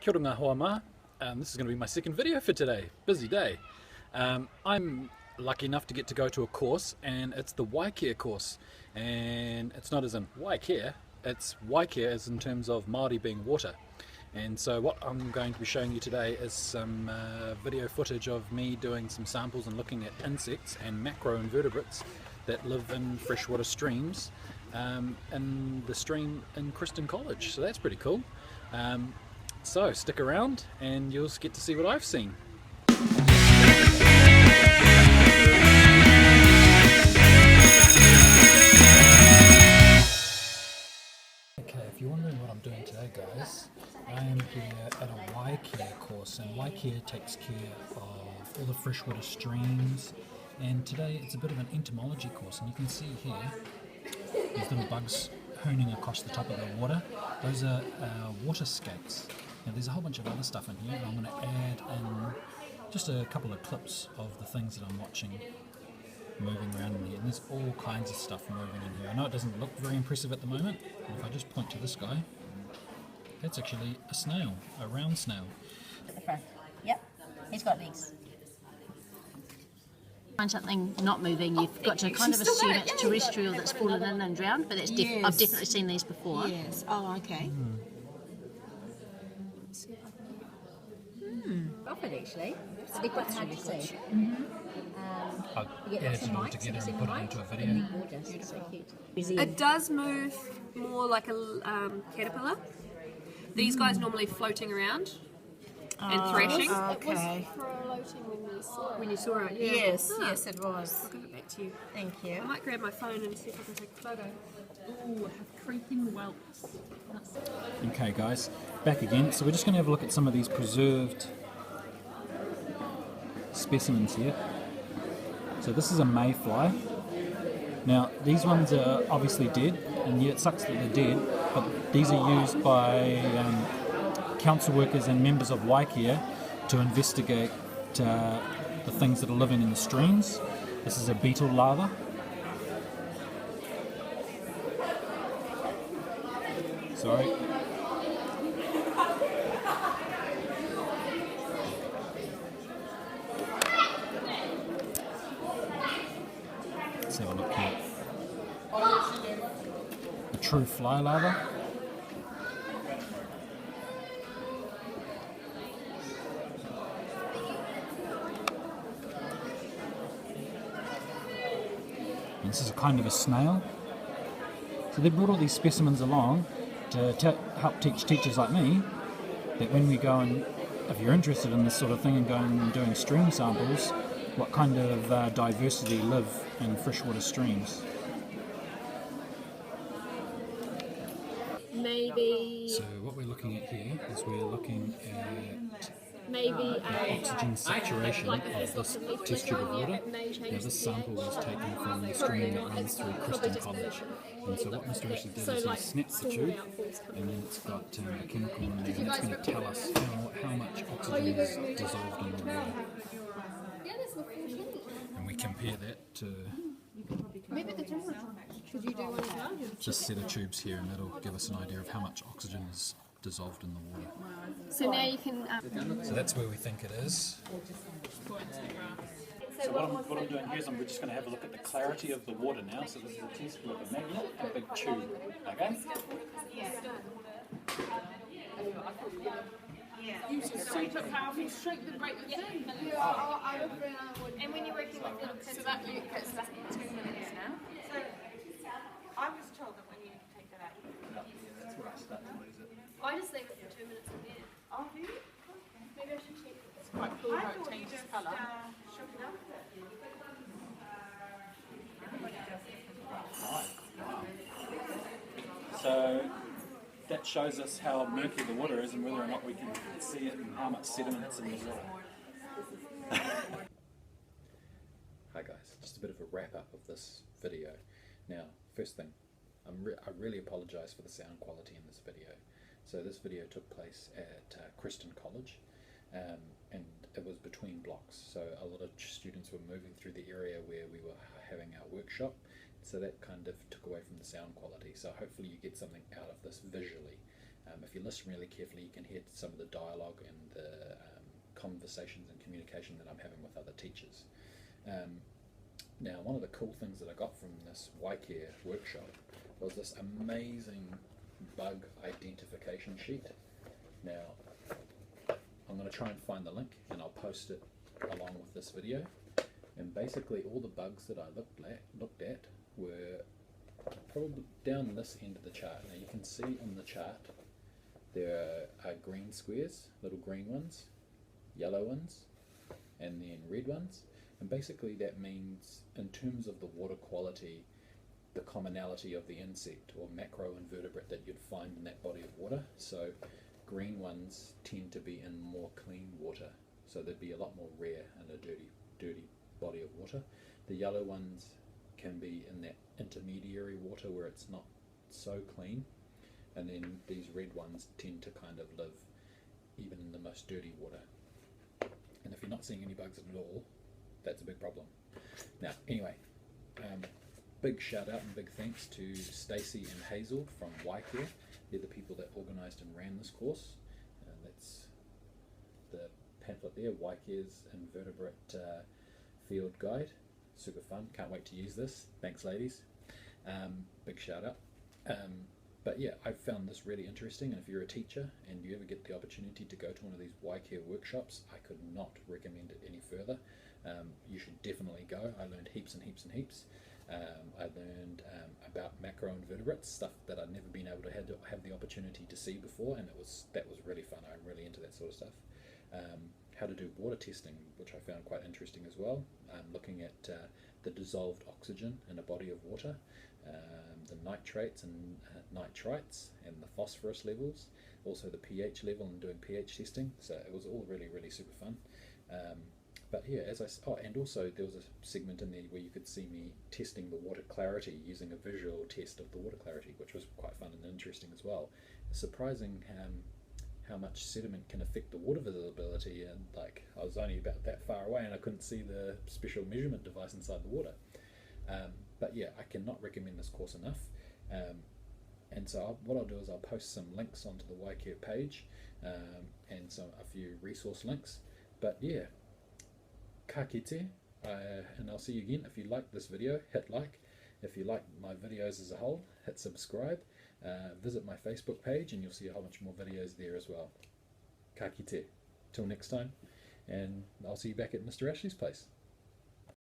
Kia ora ngā hoa mā. This is going to be my second video for today. Busy day. I'm lucky enough to get to go to a course, and it's the Wai Care course. And it's not as in Wai Care, it's Wai Care as in terms of Māori being water. And so what I'm going to be showing you today is some video footage of me doing some samples and looking at insects and macroinvertebrates that live in freshwater streams in the stream in Kristen College. So that's pretty cool. So stick around and you'll get to see what I've seen. Okay, if you're wondering what I'm doing today, guys, I am here at a Wai Care course, and Wai Care takes care of all the freshwater streams, and today it's a bit of an entomology course, and you can see here these little bugs hooning across the top of the water. Those are water skates. Now there's a whole bunch of other stuff in here, but I'm going to add in just a couple of clips of the things that I'm watching moving around in here, and there's all kinds of stuff moving in here. I know it doesn't look very impressive at the moment, but if I just point to this guy, that's actually a snail, a round snail. At the front. Yep, he's got these. Find something not moving, you've got to kind of assume it's terrestrial that's fallen in and drowned, but it's I've definitely seen these before. Yes. Oh, okay. Profit actually. It's hard to see. I'll edit it all together and put it into a video. It does move more like a caterpillar. These guys normally floating around and thrashing. Okay. When you saw it, yeah. Yes, yes it was. I'll give it back to you. Thank you. I might grab my phone and see if I can take a photo. Ooh, I have creeping whelps. Okay guys, back again. So we're just going to have a look at some of these preserved specimens here. So this is a mayfly. Now these ones are obviously dead, and yeah, it sucks that they're dead, but these are used by council workers and members of Wai Care to investigate the things that are living in the streams. This is a beetle larva. Sorry. Let's have a look here. A true fly larva. And this is a kind of a snail. So they brought all these specimens along to help teach teachers like me that when we go and, if you're interested in this sort of thing and going and doing stream samples, what kind of diversity live in freshwater streams. Maybe. So what we're looking at here is we're looking at Maybe oxygen saturation of this test tube of water. Now this sample was taken from the stream that runs through Kristen College. And so what Mr. Ashley did is he snapped the tube, and then it's got a chemical in there, and that's going to tell us how much oxygen is dissolved in the water. And we compare that to this set of tubes here, and that'll give us an idea of how much oxygen is dissolved in the water. So now you can. So that's where we think it is. So what I'm doing here is I'm just going to have a look at the clarity of the water now. So this is a test with a magnet, a big tube. Okay? Use a super powerful stroke that break the thing. And when you're working with little kids, so that gets back in 2 minutes now. So I was told that when you take that out, That's where I start to lose it. I just leave it for 2 minutes in there. Oh, really? Maybe I should check. It's quite cool how it changes colour. So that shows us how murky the water is and whether or not we can see it and how much sediment's in the water. Hi guys, just a bit of a wrap up of this video. Now, first thing, I really apologise for the sound quality in this video. So this video took place at Kristen College, and it was between blocks, so a lot of students were moving through the area where we were having our workshop, so that kind of took away from the sound quality. So hopefully you get something out of this visually. If you listen really carefully, you can hear some of the dialogue and the conversations and communication that I'm having with other teachers. Now, one of the cool things that I got from this Wai Care workshop was this amazing bug identification sheet. Now, I'm going to try and find the link and I'll post it along with this video. And basically all the bugs that I looked at were probably down this end of the chart. Now you can see on the chart there are green squares, little green ones, yellow ones, and then red ones. And basically that means, in terms of the water quality, the commonality of the insect or macroinvertebrate that you'd find in that body of water. So green ones tend to be in more clean water, so they'd be a lot more rare in a dirty body of water. The yellow ones can be in that intermediary water where it's not so clean, and then these red ones tend to kind of live even in the most dirty water. And if you're not seeing any bugs at all, that's a big problem. Now, anyway, big shout out and big thanks to Stacey and Hazel from Wai Care. They're the people that organised and ran this course. That's the pamphlet there, Wai Care's Invertebrate Field Guide. Super fun, can't wait to use this. Thanks ladies. Big shout out. But yeah, I've found this really interesting, and if you're a teacher and you ever get the opportunity to go to one of these Wai Care workshops, I could not recommend it any further. You should definitely go. I learned heaps and heaps and heaps. I learned about macroinvertebrates, stuff that I'd never been able to have the opportunity to see before, and that was really fun. I'm really into that sort of stuff. How to do water testing, which I found quite interesting as well. Looking at the dissolved oxygen in a body of water, the nitrates and nitrites, and the phosphorus levels, also the pH level, and doing pH testing. So it was all really, really super fun. But yeah, and also there was a segment in there where you could see me testing the water clarity using a visual test of the water clarity, which was quite fun and interesting as well. It's surprising how much sediment can affect the water visibility, and like I was only about that far away and I couldn't see the special measurement device inside the water. But yeah, I cannot recommend this course enough. And so what I'll do is I'll post some links onto the Wai Care page, and a few resource links. But yeah, ka kite, and I'll see you again. If you like this video, hit like. If you like my videos as a whole, hit subscribe. Visit my Facebook page and you'll see a whole bunch more videos there as well. Ka kite. Till next time, and I'll see you back at Mr. Ashley's place.